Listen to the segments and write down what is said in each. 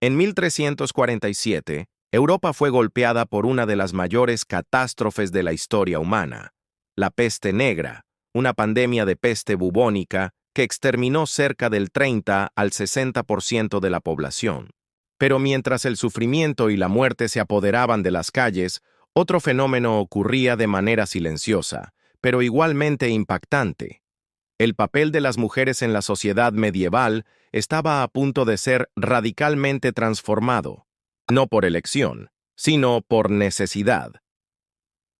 En 1347, Europa fue golpeada por una de las mayores catástrofes de la historia humana, la peste negra, una pandemia de peste bubónica que exterminó cerca del 30 al 60% de la población. Pero mientras el sufrimiento y la muerte se apoderaban de las calles, otro fenómeno ocurría de manera silenciosa, pero igualmente impactante. El papel de las mujeres en la sociedad medieval estaba a punto de ser radicalmente transformado, no por elección, sino por necesidad.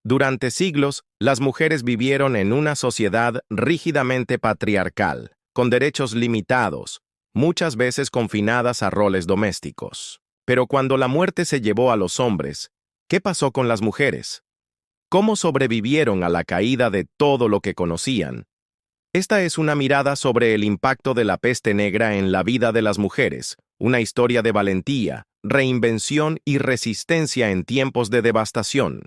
Durante siglos, las mujeres vivieron en una sociedad rígidamente patriarcal, con derechos limitados, muchas veces confinadas a roles domésticos. Pero cuando la muerte se llevó a los hombres, ¿qué pasó con las mujeres? ¿Cómo sobrevivieron a la caída de todo lo que conocían? Esta es una mirada sobre el impacto de la peste negra en la vida de las mujeres, una historia de valentía, reinvención y resistencia en tiempos de devastación.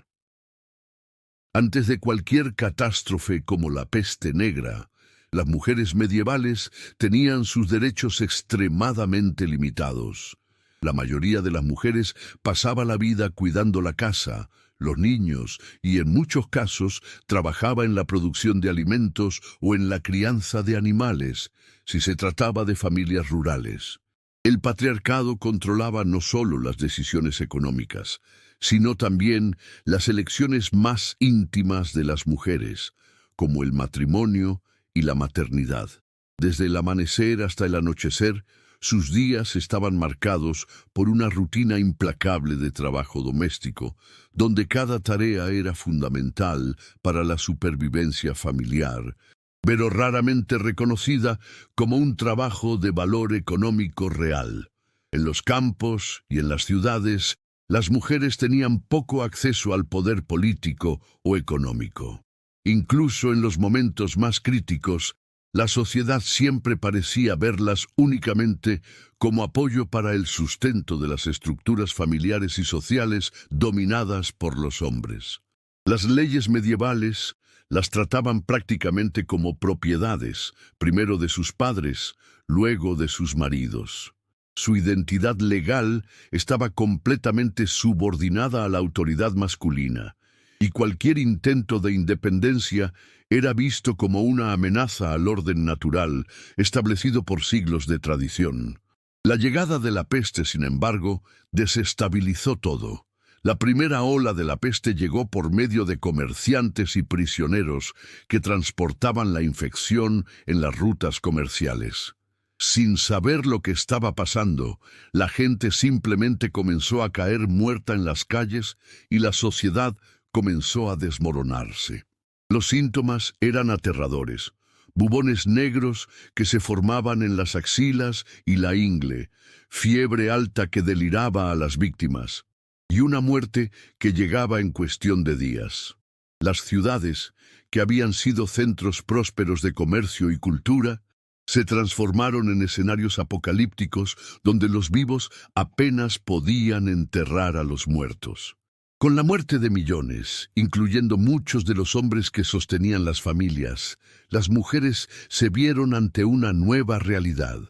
Antes de cualquier catástrofe como la peste negra, las mujeres medievales tenían sus derechos extremadamente limitados. La mayoría de las mujeres pasaba la vida cuidando la casa, los niños y en muchos casos trabajaba en la producción de alimentos o en la crianza de animales, si se trataba de familias rurales. El patriarcado controlaba no solo las decisiones económicas, sino también las elecciones más íntimas de las mujeres, como el matrimonio y la maternidad. Desde el amanecer hasta el anochecer, sus días estaban marcados por una rutina implacable de trabajo doméstico, donde cada tarea era fundamental para la supervivencia familiar, pero raramente reconocida como un trabajo de valor económico real. En los campos y en las ciudades, las mujeres tenían poco acceso al poder político o económico. Incluso en los momentos más críticos, la sociedad siempre parecía verlas únicamente como apoyo para el sustento de las estructuras familiares y sociales dominadas por los hombres. Las leyes medievales las trataban prácticamente como propiedades, primero de sus padres, luego de sus maridos. Su identidad legal estaba completamente subordinada a la autoridad masculina, y cualquier intento de independencia era visto como una amenaza al orden natural establecido por siglos de tradición. La llegada de la peste, sin embargo, desestabilizó todo. La primera ola de la peste llegó por medio de comerciantes y prisioneros que transportaban la infección en las rutas comerciales. Sin saber lo que estaba pasando, la gente simplemente comenzó a caer muerta en las calles y la sociedad comenzó a desmoronarse. Los síntomas eran aterradores. Bubones negros que se formaban en las axilas y la ingle, fiebre alta que deliraba a las víctimas, y una muerte que llegaba en cuestión de días. Las ciudades, que habían sido centros prósperos de comercio y cultura, se transformaron en escenarios apocalípticos donde los vivos apenas podían enterrar a los muertos. Con la muerte de millones, incluyendo muchos de los hombres que sostenían las familias, las mujeres se vieron ante una nueva realidad.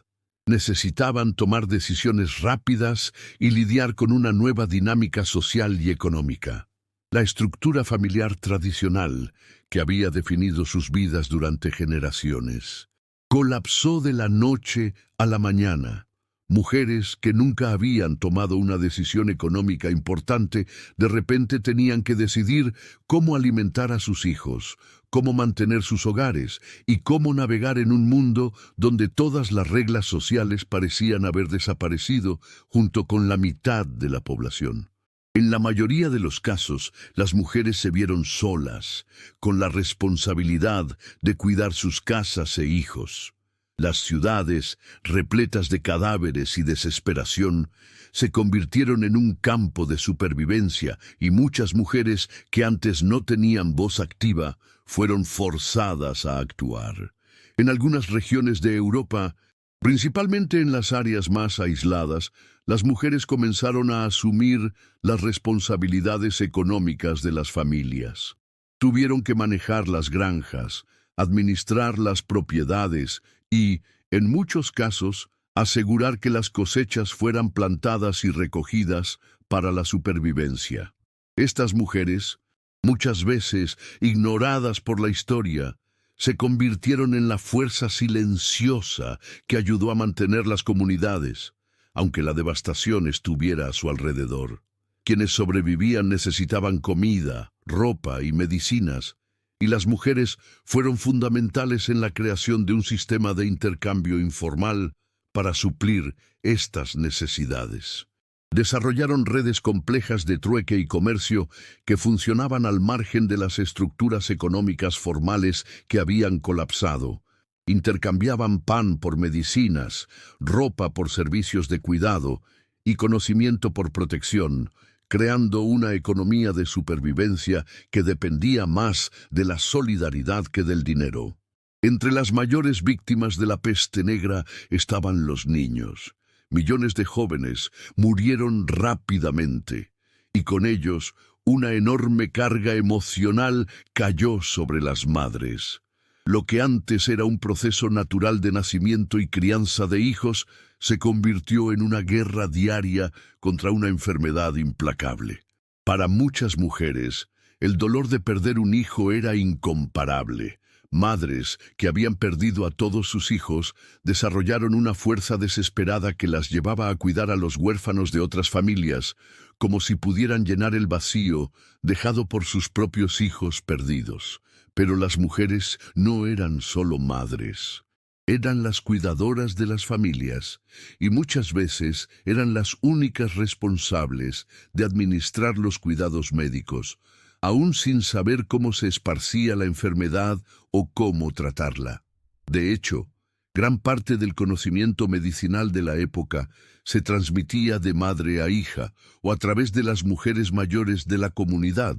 Necesitaban tomar decisiones rápidas y lidiar con una nueva dinámica social y económica. La estructura familiar tradicional, que había definido sus vidas durante generaciones, colapsó de la noche a la mañana. Mujeres que nunca habían tomado una decisión económica importante, de repente tenían que decidir cómo alimentar a sus hijos, cómo mantener sus hogares y cómo navegar en un mundo donde todas las reglas sociales parecían haber desaparecido junto con la mitad de la población. En la mayoría de los casos, las mujeres se vieron solas, con la responsabilidad de cuidar sus casas e hijos. Las ciudades, repletas de cadáveres y desesperación, se convirtieron en un campo de supervivencia y muchas mujeres que antes no tenían voz activa fueron forzadas a actuar. En algunas regiones de Europa, principalmente en las áreas más aisladas, las mujeres comenzaron a asumir las responsabilidades económicas de las familias. Tuvieron que manejar las granjas, administrar las propiedades y, en muchos casos, asegurar que las cosechas fueran plantadas y recogidas para la supervivencia. Estas mujeres, muchas veces ignoradas por la historia, se convirtieron en la fuerza silenciosa que ayudó a mantener las comunidades, aunque la devastación estuviera a su alrededor. Quienes sobrevivían necesitaban comida, ropa y medicinas, y las mujeres fueron fundamentales en la creación de un sistema de intercambio informal para suplir estas necesidades. Desarrollaron redes complejas de trueque y comercio que funcionaban al margen de las estructuras económicas formales que habían colapsado. Intercambiaban pan por medicinas, ropa por servicios de cuidado y conocimiento por protección, creando una economía de supervivencia que dependía más de la solidaridad que del dinero. Entre las mayores víctimas de la peste negra estaban los niños. Millones de jóvenes murieron rápidamente, y con ellos una enorme carga emocional cayó sobre las madres. Lo que antes era un proceso natural de nacimiento y crianza de hijos se convirtió en una guerra diaria contra una enfermedad implacable. Para muchas mujeres, el dolor de perder un hijo era incomparable. Madres que habían perdido a todos sus hijos desarrollaron una fuerza desesperada que las llevaba a cuidar a los huérfanos de otras familias, como si pudieran llenar el vacío dejado por sus propios hijos perdidos. Pero las mujeres no eran solo madres. Eran las cuidadoras de las familias y muchas veces eran las únicas responsables de administrar los cuidados médicos, aún sin saber cómo se esparcía la enfermedad o cómo tratarla. De hecho, gran parte del conocimiento medicinal de la época se transmitía de madre a hija o a través de las mujeres mayores de la comunidad,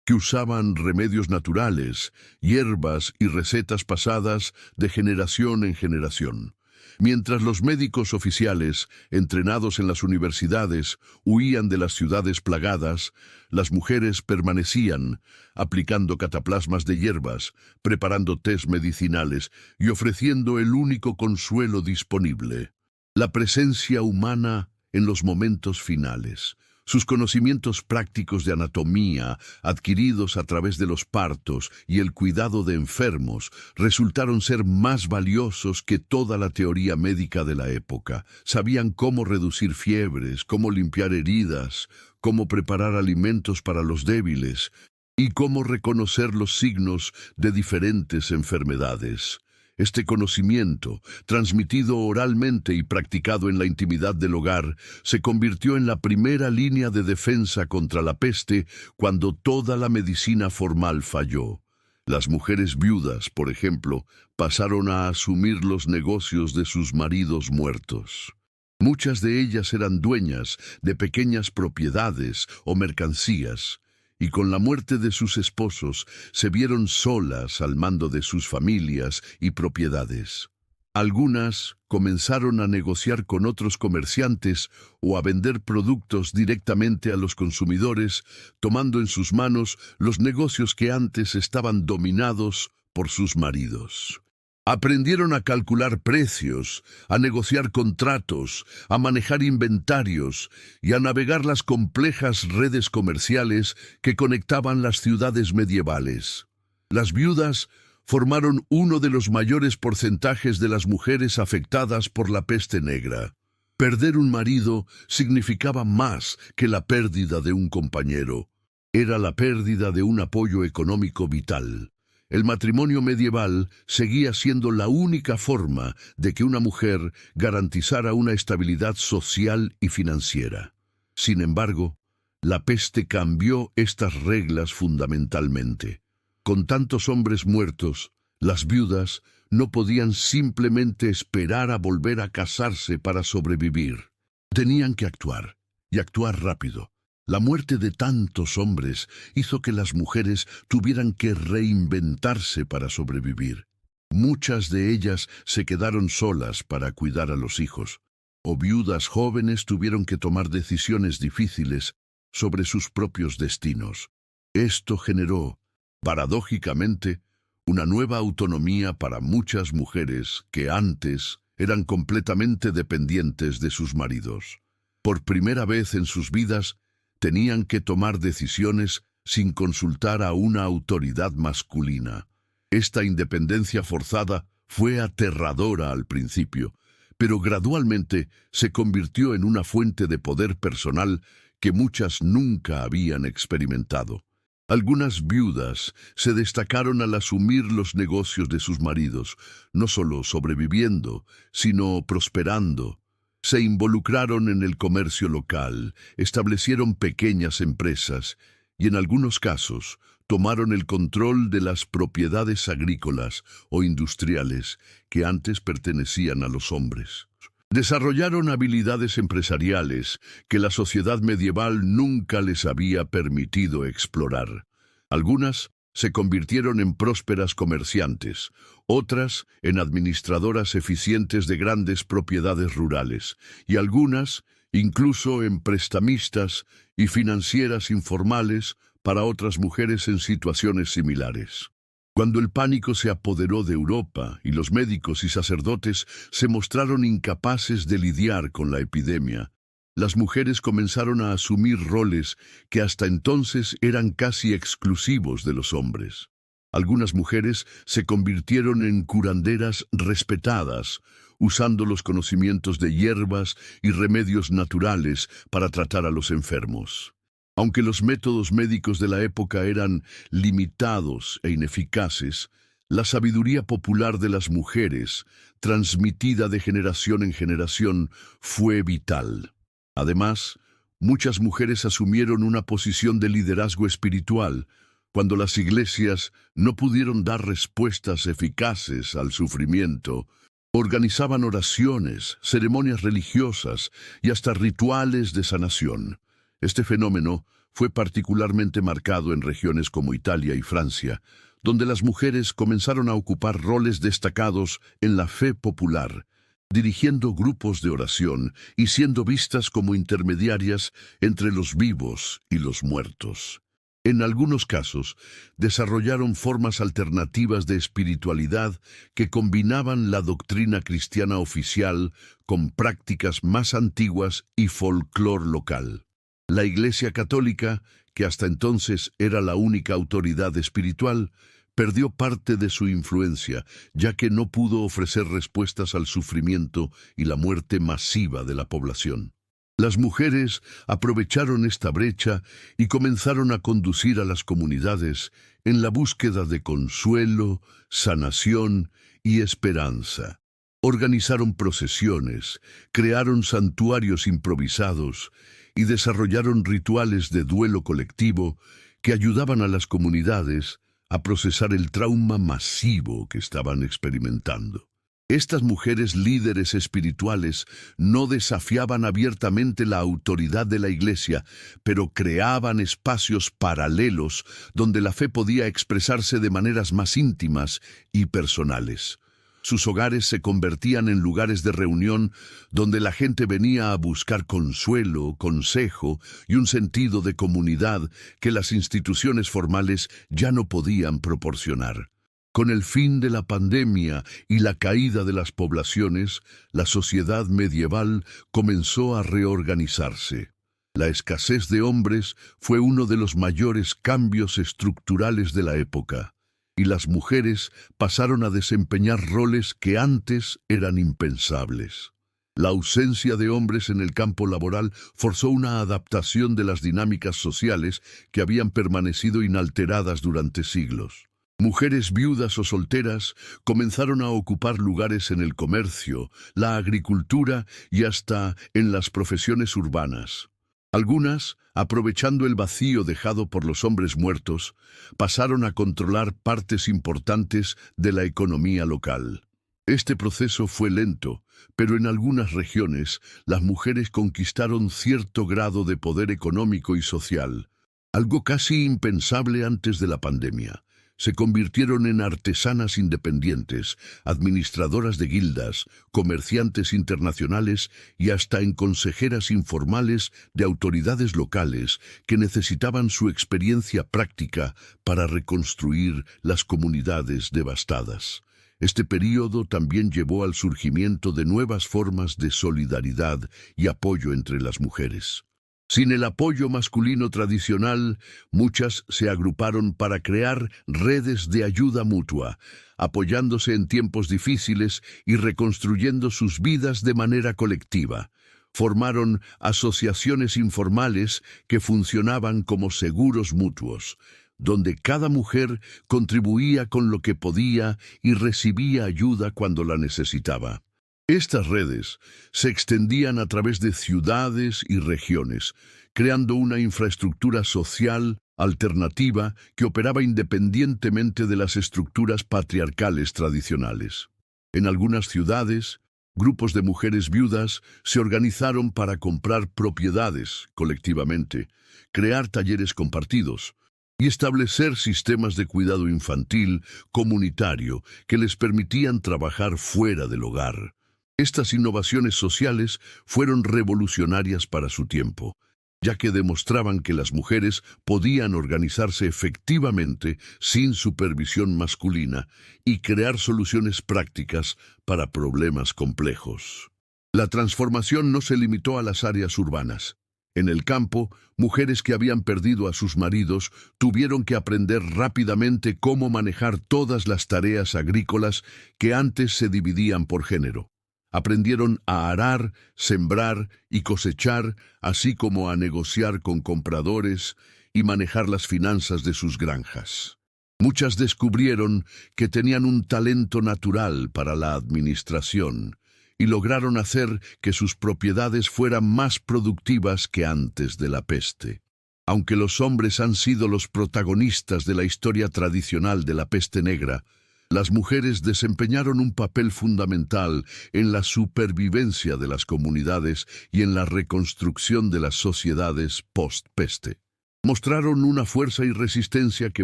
que usaban remedios naturales, hierbas y recetas pasadas de generación en generación. Mientras los médicos oficiales, entrenados en las universidades, huían de las ciudades plagadas, las mujeres permanecían, aplicando cataplasmas de hierbas, preparando tés medicinales y ofreciendo el único consuelo disponible: la presencia humana en los momentos finales. Sus conocimientos prácticos de anatomía, adquiridos a través de los partos y el cuidado de enfermos, resultaron ser más valiosos que toda la teoría médica de la época. Sabían cómo reducir fiebres, cómo limpiar heridas, cómo preparar alimentos para los débiles y cómo reconocer los signos de diferentes enfermedades. Este conocimiento, transmitido oralmente y practicado en la intimidad del hogar, se convirtió en la primera línea de defensa contra la peste cuando toda la medicina formal falló. Las mujeres viudas, por ejemplo, pasaron a asumir los negocios de sus maridos muertos. Muchas de ellas eran dueñas de pequeñas propiedades o mercancías, y con la muerte de sus esposos se vieron solas al mando de sus familias y propiedades. Algunas comenzaron a negociar con otros comerciantes o a vender productos directamente a los consumidores, tomando en sus manos los negocios que antes estaban dominados por sus maridos. Aprendieron a calcular precios, a negociar contratos, a manejar inventarios y a navegar las complejas redes comerciales que conectaban las ciudades medievales. Las viudas formaron uno de los mayores porcentajes de las mujeres afectadas por la peste negra. Perder un marido significaba más que la pérdida de un compañero. Era la pérdida de un apoyo económico vital. El matrimonio medieval seguía siendo la única forma de que una mujer garantizara una estabilidad social y financiera. Sin embargo, la peste cambió estas reglas fundamentalmente. Con tantos hombres muertos, las viudas no podían simplemente esperar a volver a casarse para sobrevivir. Tenían que actuar, y actuar rápido. La muerte de tantos hombres hizo que las mujeres tuvieran que reinventarse para sobrevivir. Muchas de ellas se quedaron solas para cuidar a los hijos, o viudas jóvenes tuvieron que tomar decisiones difíciles sobre sus propios destinos. Esto generó, paradójicamente, una nueva autonomía para muchas mujeres que antes eran completamente dependientes de sus maridos. Por primera vez en sus vidas, tenían que tomar decisiones sin consultar a una autoridad masculina. Esta independencia forzada fue aterradora al principio, pero gradualmente se convirtió en una fuente de poder personal que muchas nunca habían experimentado. Algunas viudas se destacaron al asumir los negocios de sus maridos, no solo sobreviviendo, sino prosperando. Se involucraron en el comercio local, establecieron pequeñas empresas y en algunos casos tomaron el control de las propiedades agrícolas o industriales que antes pertenecían a los hombres. Desarrollaron habilidades empresariales que la sociedad medieval nunca les había permitido explorar. Algunas se convirtieron en prósperas comerciantes, otras en administradoras eficientes de grandes propiedades rurales, y algunas incluso en prestamistas y financieras informales para otras mujeres en situaciones similares. Cuando el pánico se apoderó de Europa y los médicos y sacerdotes se mostraron incapaces de lidiar con la epidemia, las mujeres comenzaron a asumir roles que hasta entonces eran casi exclusivos de los hombres. Algunas mujeres se convirtieron en curanderas respetadas, usando los conocimientos de hierbas y remedios naturales para tratar a los enfermos. Aunque los métodos médicos de la época eran limitados e ineficaces, la sabiduría popular de las mujeres, transmitida de generación en generación, fue vital. Además, muchas mujeres asumieron una posición de liderazgo espiritual cuando las iglesias no pudieron dar respuestas eficaces al sufrimiento. Organizaban oraciones, ceremonias religiosas y hasta rituales de sanación. Este fenómeno fue particularmente marcado en regiones como Italia y Francia, donde las mujeres comenzaron a ocupar roles destacados en la fe popular, dirigiendo grupos de oración y siendo vistas como intermediarias entre los vivos y los muertos. En algunos casos, desarrollaron formas alternativas de espiritualidad que combinaban la doctrina cristiana oficial con prácticas más antiguas y folclore local. La Iglesia Católica, que hasta entonces era la única autoridad espiritual, perdió parte de su influencia, ya que no pudo ofrecer respuestas al sufrimiento y la muerte masiva de la población. Las mujeres aprovecharon esta brecha y comenzaron a conducir a las comunidades en la búsqueda de consuelo, sanación y esperanza. Organizaron procesiones, crearon santuarios improvisados y desarrollaron rituales de duelo colectivo que ayudaban a las comunidades a procesar el trauma masivo que estaban experimentando. Estas mujeres líderes espirituales no desafiaban abiertamente la autoridad de la Iglesia, pero creaban espacios paralelos donde la fe podía expresarse de maneras más íntimas y personales. Sus hogares se convertían en lugares de reunión donde la gente venía a buscar consuelo, consejo y un sentido de comunidad que las instituciones formales ya no podían proporcionar. Con el fin de la pandemia y la caída de las poblaciones, la sociedad medieval comenzó a reorganizarse. La escasez de hombres fue uno de los mayores cambios estructurales de la época, y las mujeres pasaron a desempeñar roles que antes eran impensables. La ausencia de hombres en el campo laboral forzó una adaptación de las dinámicas sociales que habían permanecido inalteradas durante siglos. Mujeres viudas o solteras comenzaron a ocupar lugares en el comercio, la agricultura y hasta en las profesiones urbanas. Algunas, aprovechando el vacío dejado por los hombres muertos, pasaron a controlar partes importantes de la economía local. Este proceso fue lento, pero en algunas regiones las mujeres conquistaron cierto grado de poder económico y social, algo casi impensable antes de la pandemia. Se convirtieron en artesanas independientes, administradoras de guildas, comerciantes internacionales y hasta en consejeras informales de autoridades locales que necesitaban su experiencia práctica para reconstruir las comunidades devastadas. Este período también llevó al surgimiento de nuevas formas de solidaridad y apoyo entre las mujeres. Sin el apoyo masculino tradicional, muchas se agruparon para crear redes de ayuda mutua, apoyándose en tiempos difíciles y reconstruyendo sus vidas de manera colectiva. Formaron asociaciones informales que funcionaban como seguros mutuos, donde cada mujer contribuía con lo que podía y recibía ayuda cuando la necesitaba. Estas redes se extendían a través de ciudades y regiones, creando una infraestructura social alternativa que operaba independientemente de las estructuras patriarcales tradicionales. En algunas ciudades, grupos de mujeres viudas se organizaron para comprar propiedades colectivamente, crear talleres compartidos y establecer sistemas de cuidado infantil comunitario que les permitían trabajar fuera del hogar. Estas innovaciones sociales fueron revolucionarias para su tiempo, ya que demostraban que las mujeres podían organizarse efectivamente sin supervisión masculina y crear soluciones prácticas para problemas complejos. La transformación no se limitó a las áreas urbanas. En el campo, mujeres que habían perdido a sus maridos tuvieron que aprender rápidamente cómo manejar todas las tareas agrícolas que antes se dividían por género. Aprendieron a arar, sembrar y cosechar, así como a negociar con compradores y manejar las finanzas de sus granjas. Muchas descubrieron que tenían un talento natural para la administración y lograron hacer que sus propiedades fueran más productivas que antes de la peste. Aunque los hombres han sido los protagonistas de la historia tradicional de la peste negra, las mujeres desempeñaron un papel fundamental en la supervivencia de las comunidades y en la reconstrucción de las sociedades post-peste. Mostraron una fuerza y resistencia que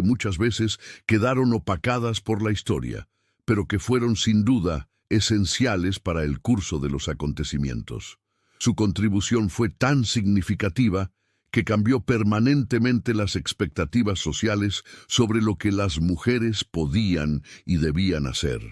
muchas veces quedaron opacadas por la historia, pero que fueron sin duda esenciales para el curso de los acontecimientos. Su contribución fue tan significativa que cambió permanentemente las expectativas sociales sobre lo que las mujeres podían y debían hacer.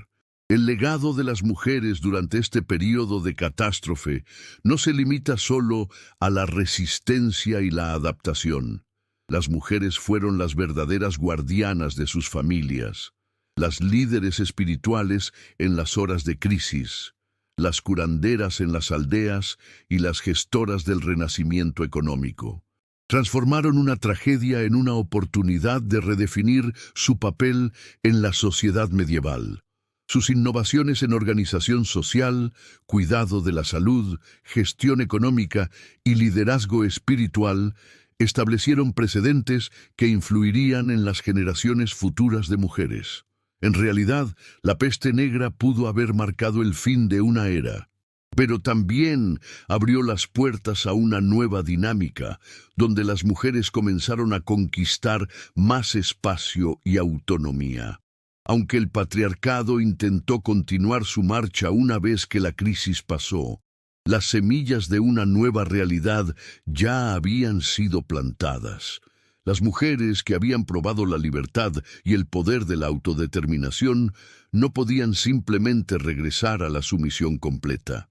El legado de las mujeres durante este período de catástrofe no se limita solo a la resistencia y la adaptación. Las mujeres fueron las verdaderas guardianas de sus familias, las líderes espirituales en las horas de crisis, las curanderas en las aldeas y las gestoras del renacimiento económico. Transformaron una tragedia en una oportunidad de redefinir su papel en la sociedad medieval. Sus innovaciones en organización social, cuidado de la salud, gestión económica y liderazgo espiritual establecieron precedentes que influirían en las generaciones futuras de mujeres. En realidad, la peste negra pudo haber marcado el fin de una era, pero también abrió las puertas a una nueva dinámica, donde las mujeres comenzaron a conquistar más espacio y autonomía. Aunque el patriarcado intentó continuar su marcha una vez que la crisis pasó, las semillas de una nueva realidad ya habían sido plantadas. Las mujeres que habían probado la libertad y el poder de la autodeterminación no podían simplemente regresar a la sumisión completa.